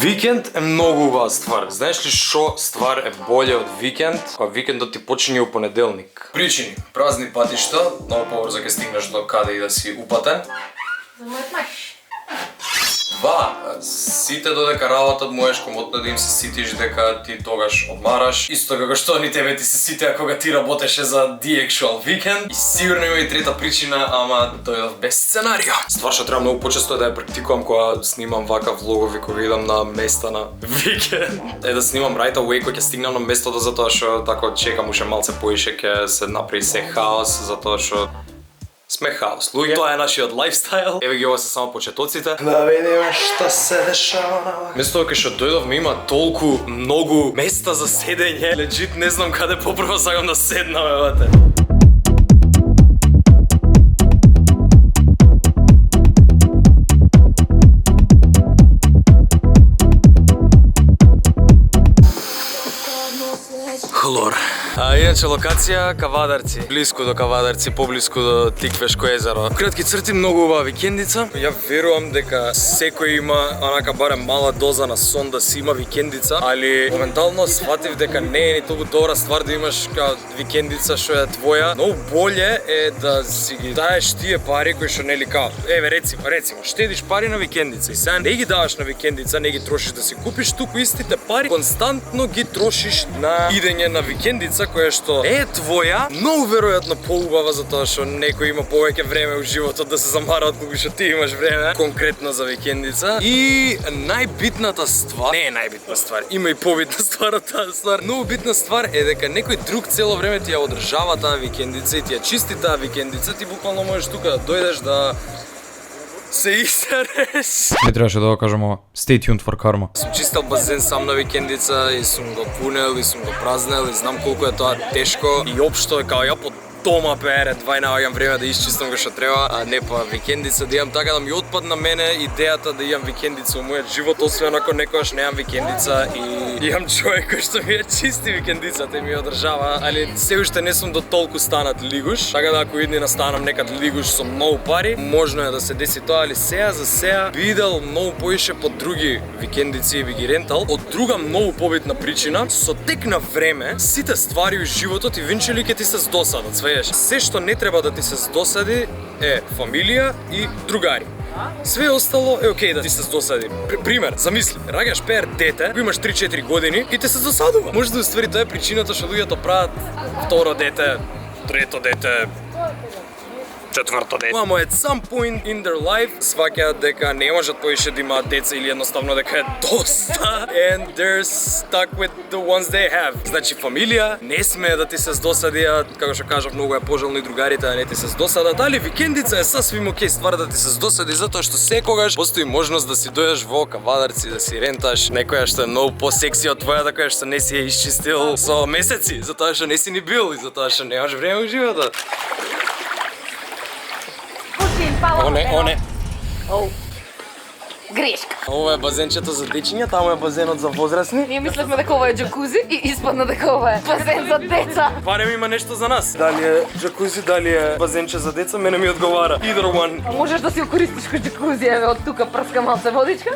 Викенд е многу убава ствар. Знаеш ли шо ствар е болje од викенд? Кога викендот ти почине у понеделник. Причини: празни патишта, многу побрзо ќе стигнеш до каде и да си упатен. За мојот маш. Два, сите додека работат можеш комотно да им се ситиш дека ти тогаш одмараш. Исто како што ни тебе ти се ситеа кога ти работеше за The Actual Weekend. И сигурно има и трета причина, ама дојдов без сценарио. Ствар што треба многу почесто да ја практикувам кога снимам вака влогови, кога идам на места на викенд. Е да снимам right away кога ќе стигнам на местото, затоа што тако чекам уште малце поише ќе се направи се хаос, затоа што сме хаос, луѓе. Тоа е нашиот лайфстайл. Еве ги ова се само почетоците. Да видиме што се дешава. Место кај што дојдовме има толку многу места за седење. Легит не знам каде попрво сакам да седнам, евате. Хлор. Иначе локација Кавадарци, блиску до Кавадарци, поблиску до Тиквешко езеро. Кратки црти, многу убава викендица. Ја верувам дека секој има онака барем мала доза на сон да си има викендица, али моментално сватив дека не е ни толку добра ствар да имаш викендица што е твоја. Многу боле е да си ги даеш тие пари кои што нели као. Еве рецимо, штедиш пари на викендица и сега не ги даваш на викендица, не ги трошиш да си купиш, туку истите пари константно ги трошиш на идење на викендица која што е твоја, многу веројатно поубава затоа што некој има повеќе време у животот да се замара отколку што ти имаш време конкретно за викендица. И најбитната ствар, не е најбитна ствар, има и побитна ствар од таа ствар. Многу битна ствар е дека некој друг цело време ти ја одржава таа викендица и ти ја чисти таа викендица, ти буквално можеш тука да дојдеш да се исереш. Не требаше да го кажам ова. Stay tuned for karma. Сум чистил базен сам на викендица и сум го пунел и сум го празнел и знам колку е тоа тешко и општо е као ја под дома пере, два наоѓам време да исчистам го што треба, а не па викендица да имам така да ми отпадна мене идејата да имам викендица во мојот живот, освен ако некогаш немам викендица и имам човек кој што ми ја чисти викендицата и ми ја одржава, али се уште не сум до толку станат лигуш, така да ако идни настанам некад лигуш со многу пари, можно е да се деси тоа, али сега за сега би идел многу поише под други викендици и би ги рентал. Од друга многу побитна причина, со тек на време сите ствари во животот и винчели ќе ти се здосадат. Се што не треба да ти се здосади е фамилија и другари. Све остало е окей да ти се здосади. Пример, замисли, раѓаш пер дете, го имаш 3-4 години и те се досадува. Може да уствари тоа е причината што луѓето прават второ дете, трето дете, четврто дете. Мамо, at some point in their life сваќаат дека не можат поише да имаат деца или едноставно дека е доста and they're stuck with the ones they have. Значи фамилија не смее да ти се здосади, а како што кажав многу е пожелно и другарите да не ти се здосадат, али викендица е сасвим окей ствар да ти се здосади затоа што секогаш постои можност да си дојдеш во Кавадарци да си ренташ некоја што е многу посекси од твојата која што не си ја исчистил со месеци, затоа што не си ни бил и затоа што немаш време во животот. Оне. Оу. Грешка. Ова е базенчето за дечиња, таму е базенот за возрастни. Ние мислевме дека ова е джакузи и испадна дека ова е базен за деца. Барем има нешто за нас. Дали е джакузи, дали е базенче за деца, мене ми одговара. Either one. А можеш да си го користиш кој джакузи, еве од тука прска малце водичка.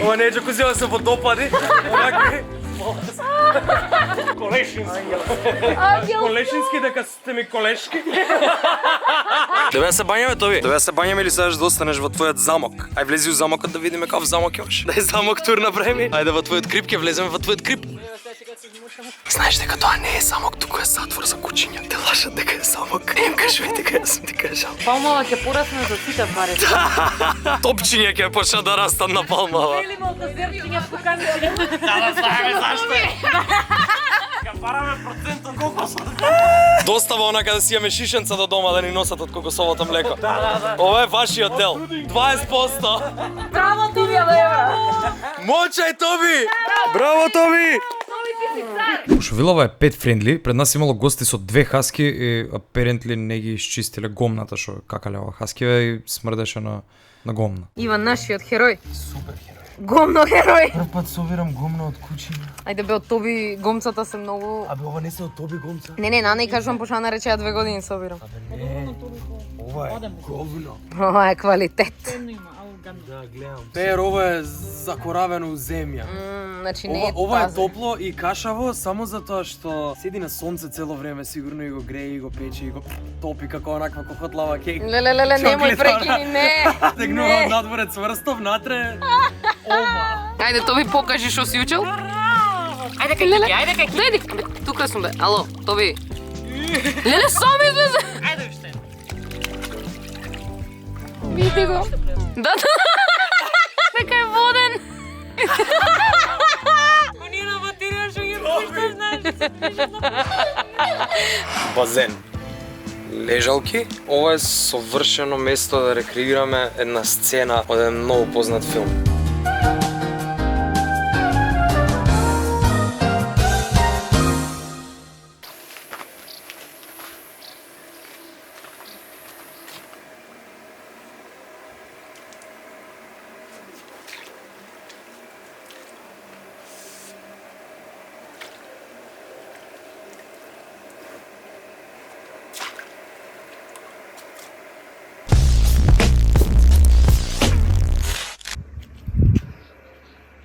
Ова не е джакузи, ова се водопади. Онака Колешински. Колешински дека сте ми колешки. Добре да се бањаме, Тоби? Добре да се бањаме или сакаш да останеш во твојот замок? Ај влези у замокот да видиме каков замок имаш. Дај замок тур направи. Ајде во твојот крип, ќе влеземе во твојот крип. Знаеш дека тоа не е замок, туку е затвор за кучиња. Те лажат дека е замок. Не им кажувај дека јас сум ти кажал. Палмава ќе порасне за сите пари. Топчиња ќе почнат да растат на палмава. Или малку зерчиња поканија. Да знаеме зашто е. Ка бараме процентот кокосот. Достава онака да си имаме шишенца до дома да ни носат од кокосовото млеко. Да. Ова е вашиот дел. 20%. Браво, Тоби, евра. Мочај, Тоби! Браво, Тоби! Шовилова е pet friendly, пред нас имало гости со 2 хаски и apparently не ги исчистиле гомната што какале ова хаскиве и смрдеше на гомна. Иван, нашиот херој. Супер херој. Гомно херој. Прв пат собирам гомна од кучиња. Ајде бе, од Тоби гомцата се многу. Абе, ова не се од Тоби гомца. Не, нана и кажувам пошто она рече 2 години собирам. Не, ова е говно. Ова е квалитет. Да, гледам. Пеер, ова е закоравено у земја. Значи не е Ова е пазен. топло и кашаво само затоа што седи на сонце цело време, сигурно и го грее, и го пече, и го топи како онаква кохотлава кек. Леле, немој прекини, не. Тегнувам надворе цврстов, натре. Ова. Ајде, Тоби, покажи што си учел. Ајде кај Кики, ајде кај Кики. Дојди, тука сум бе. Ало, Тоби. Леле, сам излезе. Ајде уште. Види го. Да. Дека е воден. Оние батерија што ги пушташ, знаеш. Базен. Лежалки. Ова е совршено место да рекреираме една сцена од еден многу познат филм.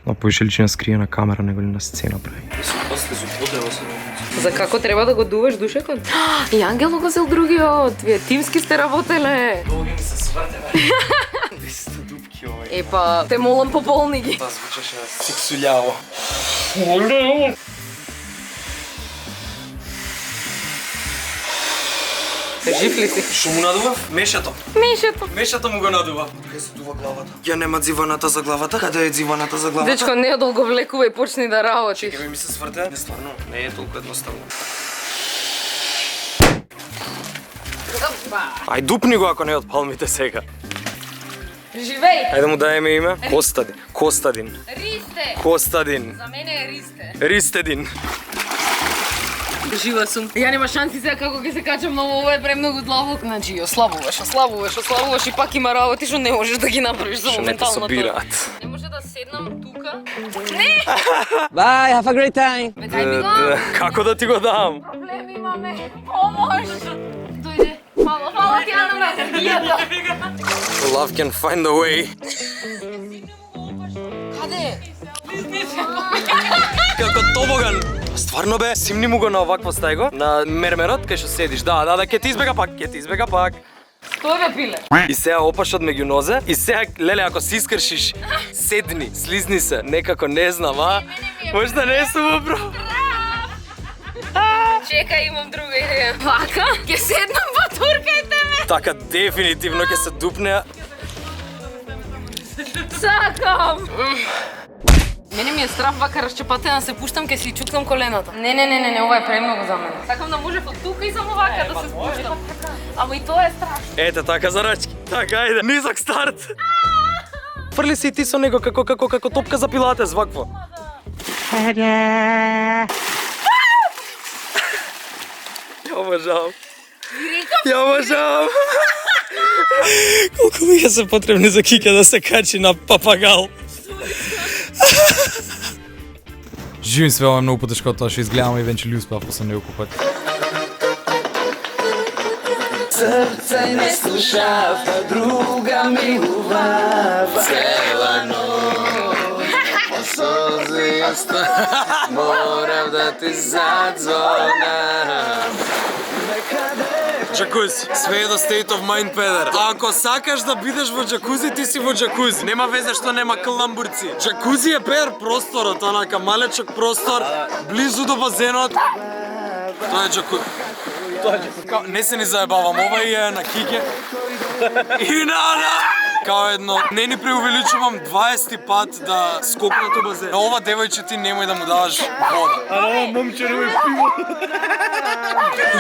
Но поише личи на скриена камера, него ли на сцена прави. За како треба да го дуваш душекот? И Ангело го зел другиот. Вие тимски сте работеле. Долги ми се сврте, бе. 200 дупки овај. Епа, те молам пополни ги. Тоа звучеше сексуљаво. Жив ли си? Што му надував? Мешето. Мишето. Мешето му го надував. Кај се дува главата? Ја нема дзиваната за главата. Каде е дзиваната за главата? Дечко, не одолго влекува и почни да работиш. Чекаме ми се сврте. Не, стварно, не е толку едноставно. Ај дупни го ако не отпалмите сега. Живеј! Ајде му даеме име. Костадин. Костадин. Ристе! Костадин. За мене е Ристе. Ристедин. Жива сум. Ја нема шанси сега како ќе се качам на ова е премногу длабок. Значи, ослабуваш и пак има работи што не можеш да ги направиш за Што не те моменталното. собираат. Не може да седнам тука. Не! Bye, have a great time. Бе, дај ми го. Како да ти го дам? Проблем имаме. Помош! Дојде. Фала ти, Ана, ме збијата. Love can find a way. Каде? Како тобоган. Стварно бе, симни му го на овакво стајго, на мермерот кај што седиш. Да, ќе ти избега пак. Тоа бе пиле. И сега опаш од меѓу нозе, и сега, леле, ако си искршиш, седни, слизни се, некако не знам, а? Можда не сум бро. Чекај, имам друга идеја. Вака, ќе седнам па туркајте ме. Така, дефинитивно ќе се дупне. Сакам. Мене ми е страф вака разчепатена, се пуштам, ке си чукнам колената. Не, ова е премногу за мене. Сакам да можев од тука и само вака да се спуштам. Ама и тоа е страшно. Ете така за рачки. Така, ајде, низак старт. Фрли си и ти со него како топка за пилатес, вакво. Ја обожавам. Колку ми се потребни за Кика да се качи на папагал. Живим све, ова е многу потешко тоа што изгледам и венче ли успеав после неколку пати. Srce ne slušava, druga mi uvava. Cela noć, solzi moram da ti zadzvonam. Джакузи. Све е до state of mind, педер. А ако сакаш да бидеш во джакузи, ти си во джакузи. Нема везе што нема каламбурци. Джакузи е педер просторот, онака малечок простор, близу до базенот. Тоа е джакузи. Не се ни заебавам, ова е на Кике. И као едно, не ни преувеличувам 20 пат да скокнат у базен. На ова девојче ти немој да му даваш вода. А на ова момче немој пиво.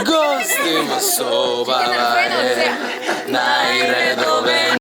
Gostima sobavare, najredove